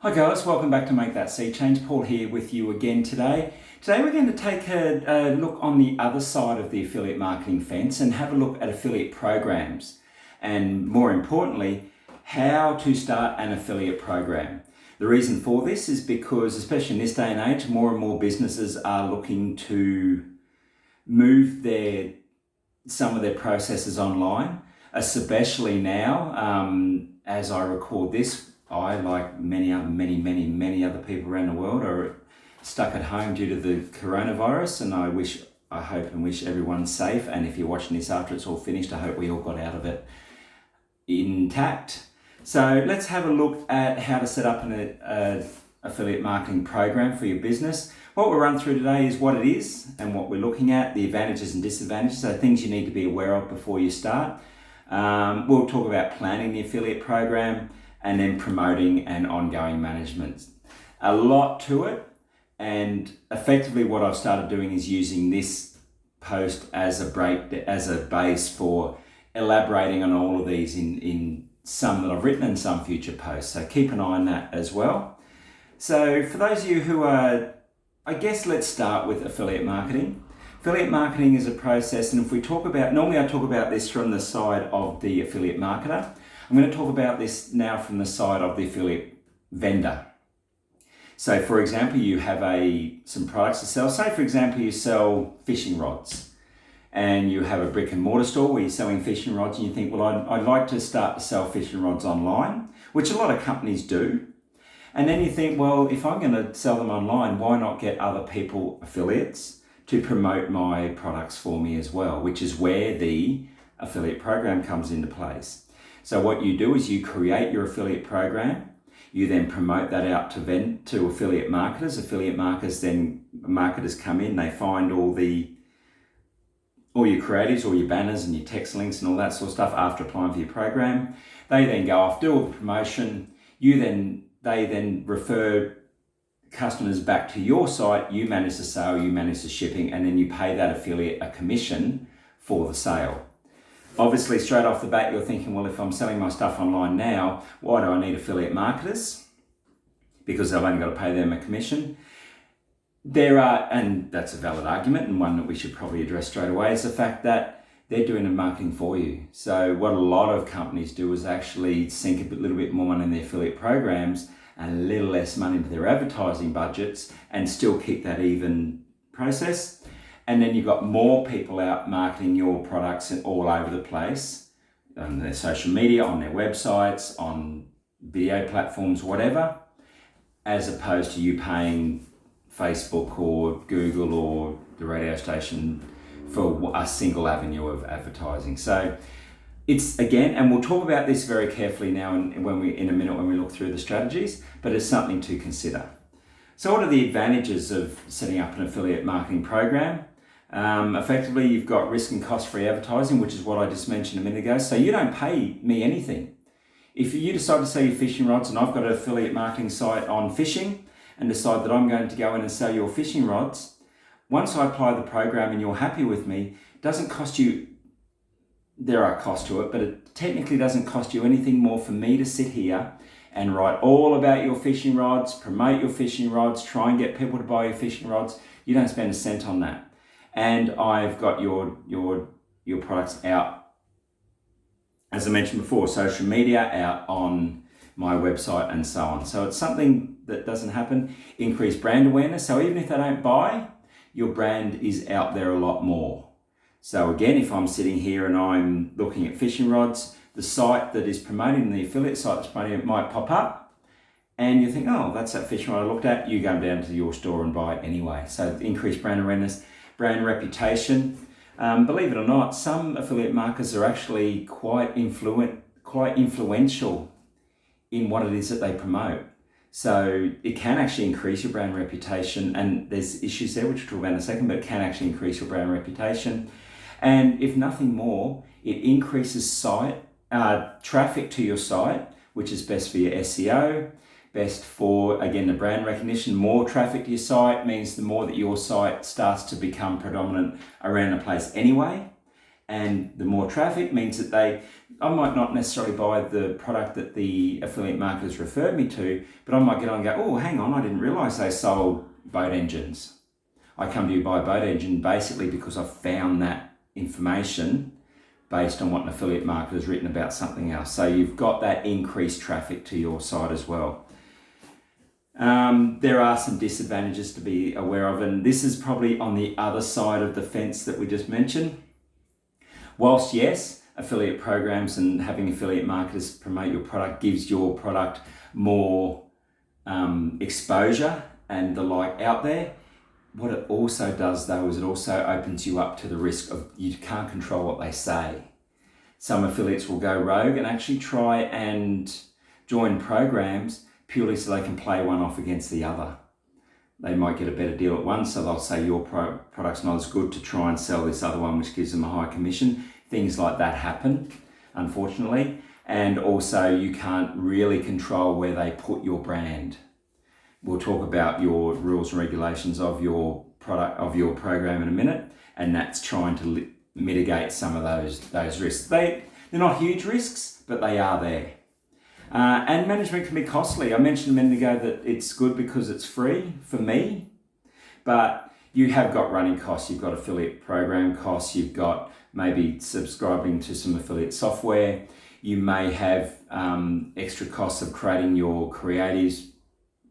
Hi guys, welcome back to Make That Sea Change. Paul here with you again today. Today we're going to take a look on the other side of the affiliate marketing fence and have a look at affiliate programs and, more importantly, how to start an affiliate program. The reason for this is because, especially in this day and age, more and more businesses are looking to move some of their processes online, especially now. As I record this, I, like many other people around the world, are stuck at home due to the coronavirus, and I hope and wish everyone's safe. And if you're watching this after it's all finished, I hope we all got out of it intact. So let's have a look at how to set up an affiliate marketing program for your business. What we'll run through today is what it is and what we're looking at, the advantages and disadvantages, so things you need to be aware of before you start. We'll talk about planning the affiliate program, and then promoting and ongoing management. A lot to it, and effectively what I've started doing is using this post as a base for elaborating on all of these in some that I've written and some future posts. So keep an eye on that as well. So for those of you who are, let's start with affiliate marketing. Affiliate marketing is a process, and if we talk about, normally I talk about this from the side of the affiliate marketer. I'm going to talk about this now from the side of the affiliate vendor. So for example, you have some products to sell. Say for example, you sell fishing rods and you have a brick and mortar store where you're selling fishing rods, and you think, well, I'd like to start to sell fishing rods online, which a lot of companies do. And then you think, well, if I'm going to sell them online, why not get other people, affiliates, to promote my products for me as well, which is where the affiliate program comes into place. So what you do is you create your affiliate program, you then promote that out to affiliate marketers. Affiliate marketers come in, they find all your creatives, all your banners and your text links and all that sort of stuff after applying for your program. They then go off, do all the promotion. They then refer customers back to your site. You manage the sale, you manage the shipping, and then you pay that affiliate a commission for the sale. Obviously, straight off the bat, you're thinking, well, if I'm selling my stuff online now, why do I need affiliate marketers? Because I've only got to pay them a commission. And that's a valid argument, and one that we should probably address straight away, is the fact that they're doing the marketing for you. So what a lot of companies do is actually sink a little bit more money in their affiliate programs and a little less money into their advertising budgets and still keep that even process. And then you've got more people out marketing your products all over the place, on their social media, on their websites, on video platforms, whatever, as opposed to you paying Facebook or Google or the radio station for a single avenue of advertising. So it's, again, and we'll talk about this very carefully now in a minute when we look through the strategies, but it's something to consider. So what are the advantages of setting up an affiliate marketing program? Effectively, you've got risk and cost-free advertising, which is what I just mentioned a minute ago. So you don't pay me anything. If you decide to sell your fishing rods, and I've got an affiliate marketing site on fishing, and decide that I'm going to go in and sell your fishing rods, once I apply the program and you're happy with me, it doesn't cost you, there are costs to it, but it technically doesn't cost you anything more for me to sit here and write all about your fishing rods, promote your fishing rods, try and get people to buy your fishing rods. You don't spend a cent on that. And I've got your products out, as I mentioned before, social media, out on my website and so on. So it's something that doesn't happen. Increased brand awareness. So even if they don't buy, your brand is out there a lot more. So again, if I'm sitting here and I'm looking at fishing rods, the site that is promoting, the affiliate site that's promoting it, might pop up, and you think, oh, that's that fishing rod I looked at. You go down to your store and buy it anyway. So increased brand awareness. Brand reputation. Believe it or not, some affiliate marketers are actually quite influential in what it is that they promote. So it can actually increase your brand reputation, and there's issues there which we'll talk about in a second, but it can actually increase your brand reputation. And if nothing more, it increases traffic to your site, which is best for your SEO. Best for, again, the brand recognition. More traffic to your site means the more that your site starts to become predominant around the place anyway. And the more traffic means that I might not necessarily buy the product that the affiliate marketers referred me to, but I might get on and go, oh, hang on, I didn't realise they sold boat engines. I come to you buy a boat engine basically because I found that information based on what an affiliate marketer has written about something else. So you've got that increased traffic to your site as well. There are some disadvantages to be aware of, and this is probably on the other side of the fence that we just mentioned. Whilst yes, affiliate programs and having affiliate marketers promote your product gives your product more exposure and the like out there, what it also does though is it also opens you up to the risk of you can't control what they say. Some affiliates will go rogue and actually try and join programs purely so they can play one off against the other. They might get a better deal at one, so they'll say your product's not as good to try and sell this other one, which gives them a high commission. Things like that happen, unfortunately. And also you can't really control where they put your brand. We'll talk about your rules and regulations of your product, of your program in a minute, and that's trying to mitigate some of those risks. They're not huge risks, but they are there. And management can be costly. I mentioned a minute ago that it's good because it's free for me, but you have got running costs. You've got affiliate program costs. You've got maybe subscribing to some affiliate software. You may have extra costs of creating your creatives,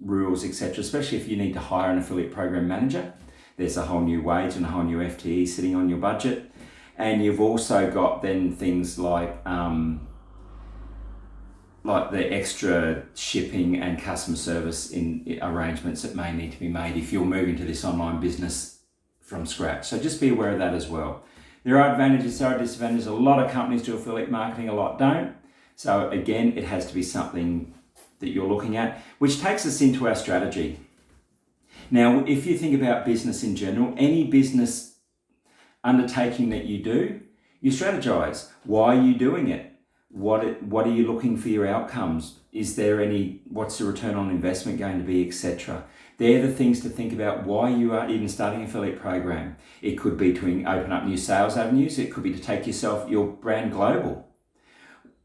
rules, etc., especially if you need to hire an affiliate program manager. There's a whole new wage and a whole new FTE sitting on your budget. And you've also got then things like the extra shipping and customer service in arrangements that may need to be made if you're moving to this online business from scratch. So just be aware of that as well. There are advantages, there are disadvantages. A lot of companies do affiliate marketing, a lot don't. So again, it has to be something that you're looking at, which takes us into our strategy. Now, if you think about business in general, any business undertaking that you do, you strategize. Why are you doing it? What are you looking for your outcomes? Is there what's the return on investment going to be, etc.? They're the things to think about why you are even starting an affiliate program. It could be to open up new sales avenues. It could be to take your brand global.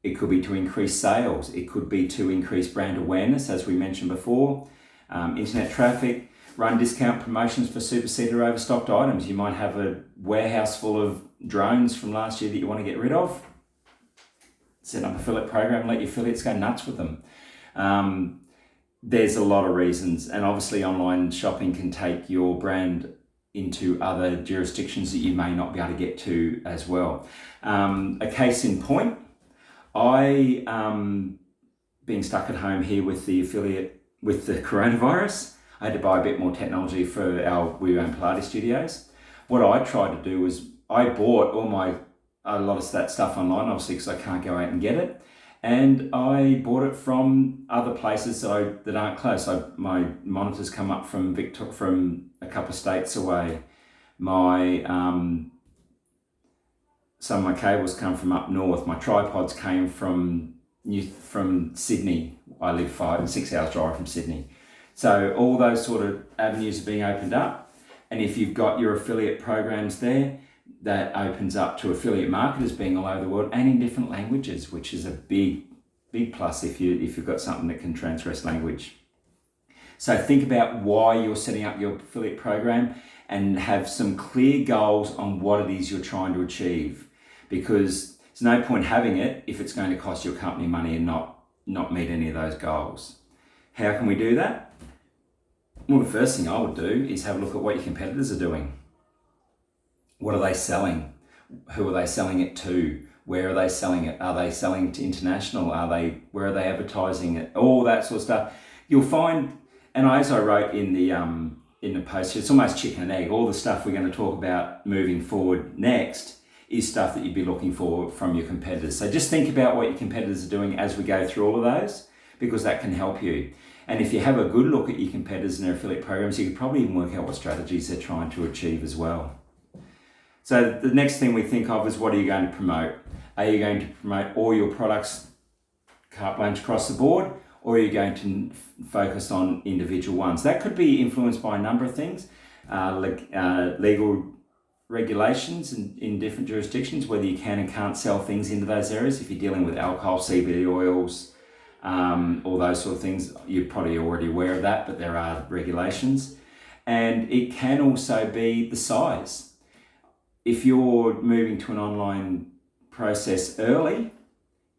It could be to increase sales. It could be to increase brand awareness, as we mentioned before, internet traffic, run discount promotions for superseded or overstocked items. You might have a warehouse full of drones from last year that you want to get rid of. Set up an affiliate program, let your affiliates go nuts with them. There's a lot of reasons, and obviously online shopping can take your brand into other jurisdictions that you may not be able to get to as well. A case in point, I, being stuck at home here with the coronavirus, I had to buy a bit more technology for we own Pilates studios. What I tried to do was I bought a lot of that stuff online, obviously because I can't go out and get it. And I bought it from other places that aren't close. My monitors come up from a couple of states away. Some of my cables come from up north. My tripods came from Sydney. I live 5 and 6 hours drive from Sydney. So all those sort of avenues are being opened up. And if you've got your affiliate programs there, that opens up to affiliate marketers being all over the world and in different languages, which is a big plus if you've got something that can transgress language. So think about why you're setting up your affiliate program and have some clear goals on what it is you're trying to achieve, because there's no point having it if it's going to cost your company money and not meet any of those goals. How can we do that? Well, the first thing I would do is have a look at what your competitors are doing. What are they selling? Who are they selling it to? Where are they selling it? Are they selling it to international? Where are they advertising it? All that sort of stuff. You'll find, and as I wrote in the post, it's almost chicken and egg. All the stuff we're going to talk about moving forward next is stuff that you'd be looking for from your competitors. So just think about what your competitors are doing as we go through all of those, because that can help you. And if you have a good look at your competitors and their affiliate programs, you could probably even work out what strategies they're trying to achieve as well. So the next thing we think of is, what are you going to promote? Are you going to promote all your products carte blanche across the board, or are you going to focus on individual ones? That could be influenced by a number of things, legal regulations in different jurisdictions, whether you can and can't sell things into those areas. If you're dealing with alcohol, CBD oils, all those sort of things, you're probably already aware of that, but there are regulations. And it can also be the size. If you're moving to an online process early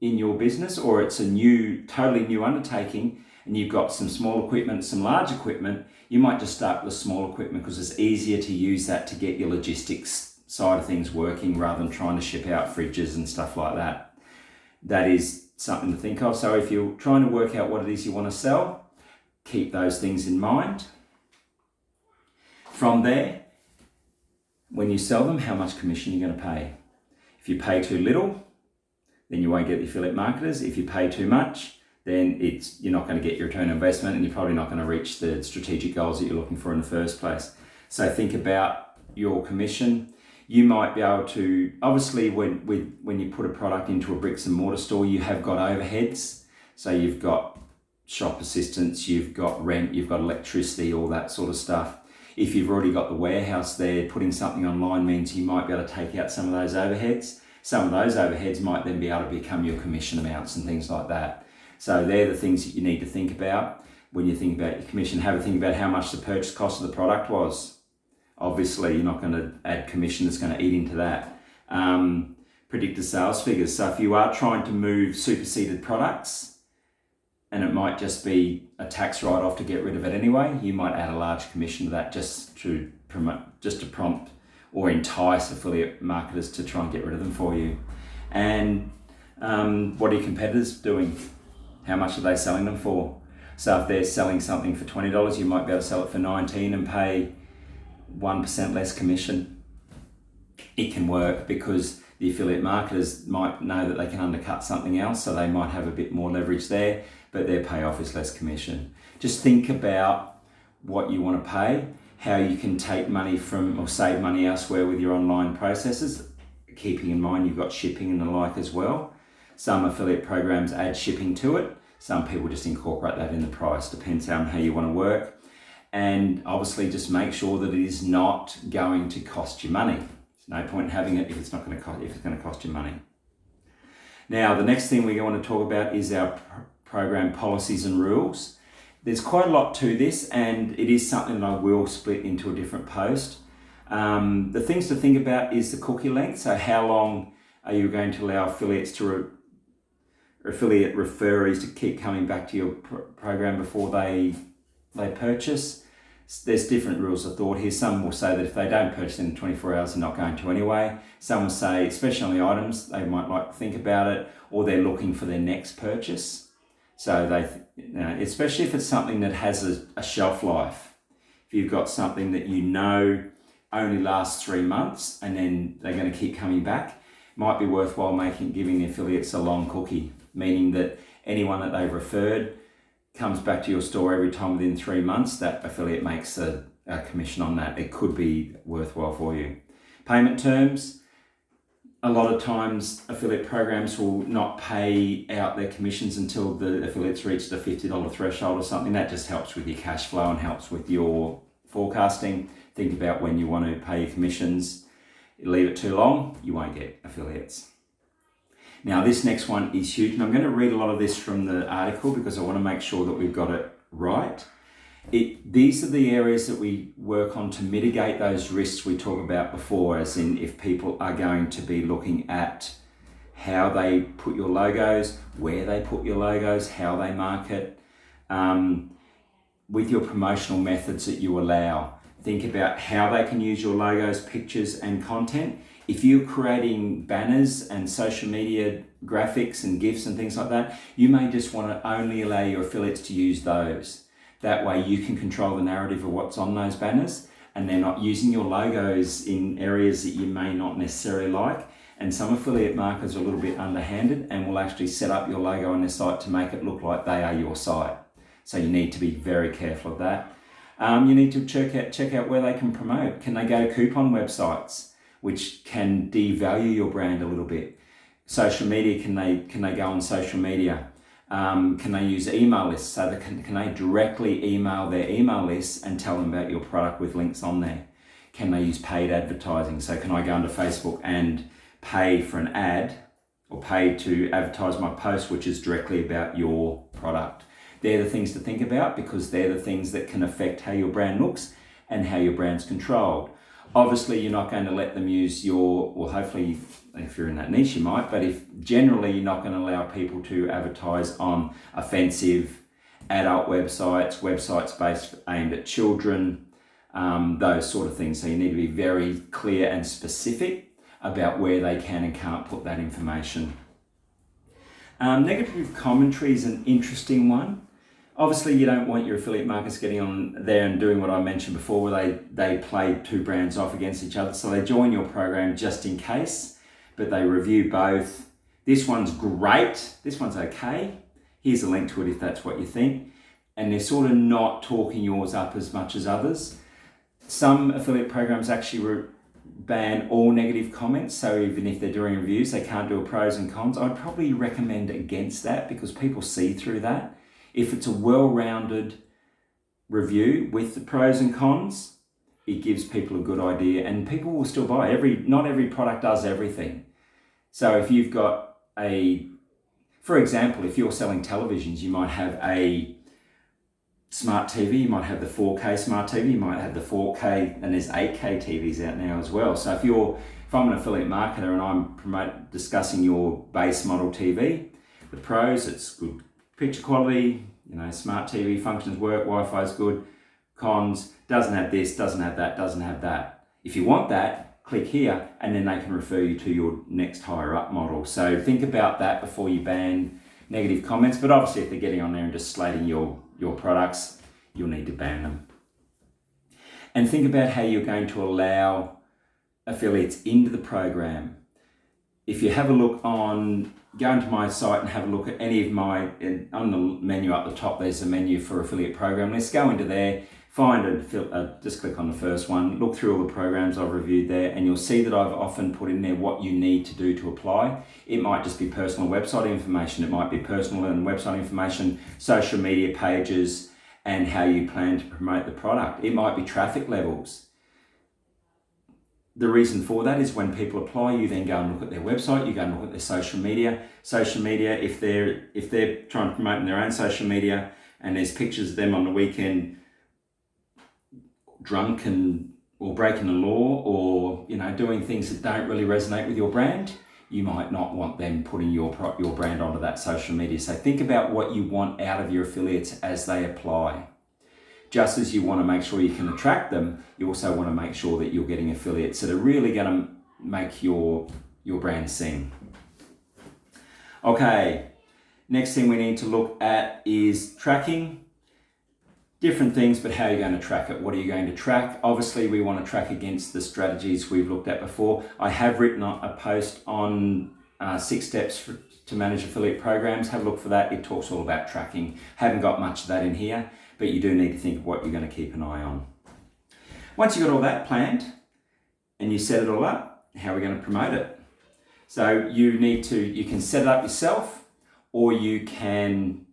in your business, or it's a totally new undertaking, and you've got some small equipment, some large equipment, you might just start with the small equipment because it's easier to use that to get your logistics side of things working rather than trying to ship out fridges and stuff like that. That is something to think of. So if you're trying to work out what it is you want to sell, keep those things in mind. From there, when you sell them, how much commission you're going to pay. If you pay too little, then you won't get the affiliate marketers. If you pay too much, then you're not going to get your return on investment, and you're probably not going to reach the strategic goals that you're looking for in the first place. So think about your commission. You might be able to, obviously when you put a product into a bricks and mortar store, you have got overheads. So you've got shop assistants, you've got rent, you've got electricity, all that sort of stuff. If you've already got the warehouse there, putting something online means you might be able to take out some of those overheads. Some of those overheads might then be able to become your commission amounts and things like that. So they're the things that you need to think about when you think about your commission. Have a think about how much the purchase cost of the product was. Obviously, you're not going to add commission that's going to eat into that. Predict the sales figures. So if you are trying to move superseded products, and it might just be a tax write-off to get rid of it anyway, you might add a large commission to that just to prompt or entice affiliate marketers to try and get rid of them for you. And what are your competitors doing? How much are they selling them for? So if they're selling something for $20, you might be able to sell it for $19 and pay 1% less commission. It can work because the affiliate marketers might know that they can undercut something else, so they might have a bit more leverage there, but their payoff is less commission. Just think about what you want to pay, how you can take money from or save money elsewhere with your online processes, keeping in mind you've got shipping and the like as well. Some affiliate programs add shipping to it. Some people just incorporate that in the price. Depends on how you want to work. And obviously just make sure that it is not going to cost you money. There's no point in having it if it's going to cost you money. Now, the next thing we want to talk about is our program policies and rules. There's quite a lot to this, and it is something that I will split into a different post. The things to think about is the cookie length. So how long are you going to allow affiliate referees to keep coming back to your program before they purchase? There's different rules of thought here. Some will say that if they don't purchase in 24 hours, they're not going to anyway. Some will say, especially on the items, they might like to think about it, or they're looking for their next purchase. So especially if it's something that has a shelf life. If you've got something that you know only lasts 3 months and then they're going to keep coming back, it might be worthwhile giving the affiliates a long cookie, meaning that anyone that they've referred comes back to your store every time within 3 months, that affiliate makes a commission on that. It could be worthwhile for you. Payment terms. A lot of times affiliate programs will not pay out their commissions until the affiliates reach the $50 threshold or something. That just helps with your cash flow and helps with your forecasting. Think about when you want to pay your commissions. You leave it too long, you won't get affiliates. Now this next one is huge, and I'm going to read a lot of this from the article because I want to make sure that we've got it right. These are the areas that we work on to mitigate those risks we talked about before, as in if people are going to be looking at how they put your logos, where they put your logos, how they market, with your promotional methods that you allow. Think about how they can use your logos, pictures and content. If you're creating banners and social media graphics and GIFs and things like that, you may just want to only allow your affiliates to use those. That way you can control the narrative of what's on those banners, and they're not using your logos in areas that you may not necessarily like. And some affiliate marketers are a little bit underhanded and will actually set up your logo on their site to make it look like they are your site. So you need to be very careful of that. You need to check out where they can promote. Can they go to coupon websites, which can devalue your brand a little bit? Social media, can they go on social media? Can they use email lists? So can they directly email their email lists and tell them about your product with links on there? Can they use paid advertising? So can I go onto Facebook and pay for an ad or pay to advertise my post, which is directly about your product? They're the things to think about, because they're the things that can affect how your brand looks and how your brand's controlled. Obviously, you're not going to let them use your, well, hopefully, if you're in that niche, you might, but if generally you're not going to allow people to advertise on offensive adult websites, websites based aimed at children, those sort of things. So you need to be very clear and specific about where they can and can't put that information. Negative commentary is an interesting one. Obviously, you don't want your affiliate marketers getting on there and doing what I mentioned before, where they play two brands off against each other. So they join your program just in case, but they review both. This one's great. This one's okay. Here's a link to it if that's what you think. And they're sort of not talking yours up as much as others. Some affiliate programs actually ban all negative comments. So even if they're doing reviews, they can't do a pros and cons. I'd probably recommend against that, because people see through that. If it's a well-rounded review with the pros and cons, it gives people a good idea, and people will still buy. Not every product does everything. So if you've got for example, if you're selling televisions, you might have a smart TV, you might have the 4K smart TV, you might have the 4K, and there's 8K TVs out now as well. So if I'm an affiliate marketer and I'm discussing your base model TV, the pros, it's good picture quality, smart TV functions work, Wi-Fi's good. Cons, doesn't have this, doesn't have that, doesn't have that. If you want that, click here, and then they can refer you to your next higher up model. So think about that before you ban negative comments. But obviously, if they're getting on there and just slating your products, you'll need to ban them. And think about how you're going to allow affiliates into the program. If you have a look go into my site and have a look at any of on the menu up the top, there's a menu for affiliate program. Let's go into there, just click on the first one, look through all the programs I've reviewed there, and you'll see that I've often put in there what you need to do to apply. It might just be personal website information, it might be personal and website information, social media pages, and how you plan to promote the product. It might be traffic levels. The reason for that is when people apply, you then go and look at their website, you go and look at their social media. Social media, if they're trying to promote in their own social media and there's pictures of them on the weekend drunk or breaking the law, or doing things that don't really resonate with your brand, you might not want them putting your brand onto that social media. So think about what you want out of your affiliates as they apply. Just as you want to make sure you can attract them, you also want to make sure that you're getting affiliates that are really going to make your brand sing. Okay, next thing we need to look at is tracking. Different things, but how you're going to track it. What are you going to track? Obviously, we want to track against the strategies we've looked at before. I have written a post on 6 steps to manage affiliate programs. Have a look for that. It talks all about tracking. Haven't got much of that in here, but you do need to think of what you're going to keep an eye on. Once you've got all that planned and you set it all up, how are we going to promote it? So you can set it up yourself, or you can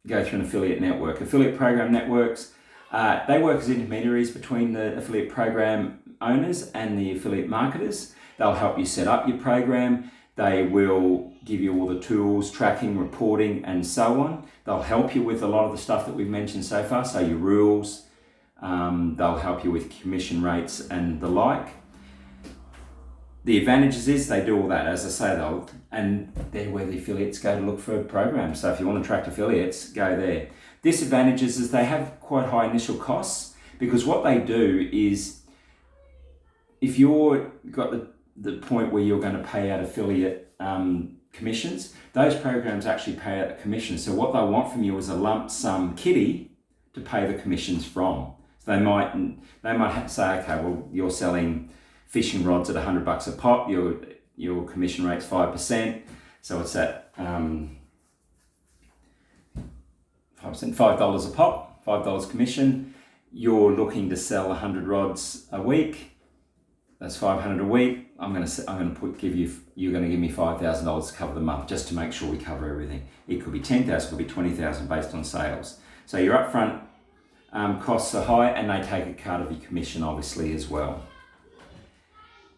go through an affiliate network. Affiliate program networks, they work as intermediaries between the affiliate program owners and the affiliate marketers. They'll help you set up your program. They will give you all the tools, tracking, reporting, and so on. They'll help you with a lot of the stuff that we've mentioned so far, so your rules. They'll help you with commission rates and the like. The advantages is they do all that, as I say, and they're where the affiliates go to look for programs. So if you want to attract affiliates, go there. Disadvantages is they have quite high initial costs, because what they do is, if you're got the point where you're going to pay out affiliate commissions, those programs actually pay out a commission. So what they want from you is a lump sum kitty to pay the commissions from. So they might have to say, okay, well, you're selling fishing rods at $100 a pop, your commission rate's 5%, so it's at 5%, $5 a pop, $5 commission. You're looking to sell 100 rods a week, that's $500 a week. You're going to give me $5,000 to cover the month, just to make sure we cover everything. It could be $10,000, it could be $20,000 based on sales. So your upfront costs are high, and they take a cut of your commission obviously as well.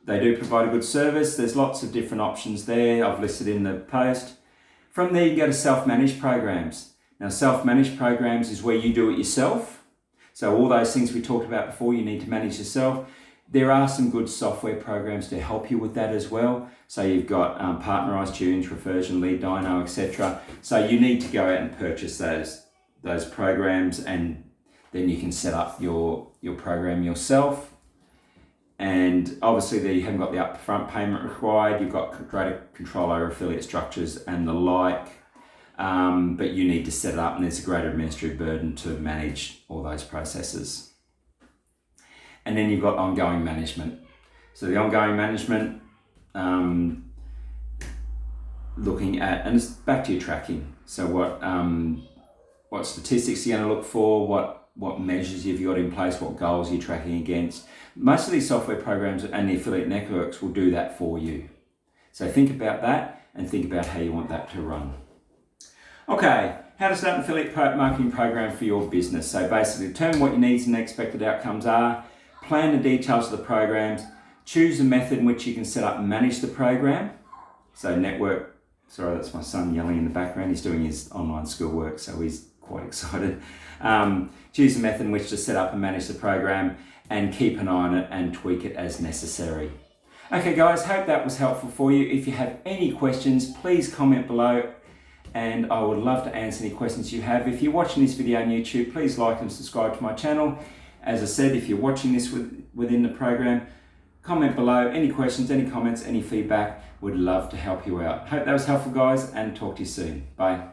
They do provide a good service. There's lots of different options there. I've listed in the post. From there, you go to self-managed programs. Now, self-managed programs is where you do it yourself. So all those things we talked about before, you need to manage yourself. There are some good software programs to help you with that as well. So you've got Partnerize, Tunes, Reversion, Lead Dino, etc. So you need to go out and purchase those programs, and then you can set up your program yourself. And obviously there you haven't got the upfront payment required. You've got greater control over affiliate structures and the like. But you need to set it up, and there's a greater administrative burden to manage all those processes. And then you've got ongoing management. So the ongoing management, looking at, and it's back to your tracking. So what statistics you're going to look for, what measures you've got in place, what goals you're tracking against. Most of these software programs and the affiliate networks will do that for you. So think about that and think about how you want that to run. Okay, how to start an affiliate marketing program for your business. So basically determine what your needs and expected outcomes are, plan the details of the programs, choose a method in which you can set up and manage the program. So network, sorry, that's my son yelling in the background. He's doing his online schoolwork, so he's quite excited. Choose a method in which to set up and manage the program, and keep an eye on it and tweak it as necessary. Okay guys, hope that was helpful for you. If you have any questions, please comment below, and I would love to answer any questions you have. If you're watching this video on YouTube, please like and subscribe to my channel. As I said, if you're watching this within the program, comment below any questions, any comments, any feedback. Would love to help you out. Hope that was helpful guys, and talk to you soon. Bye.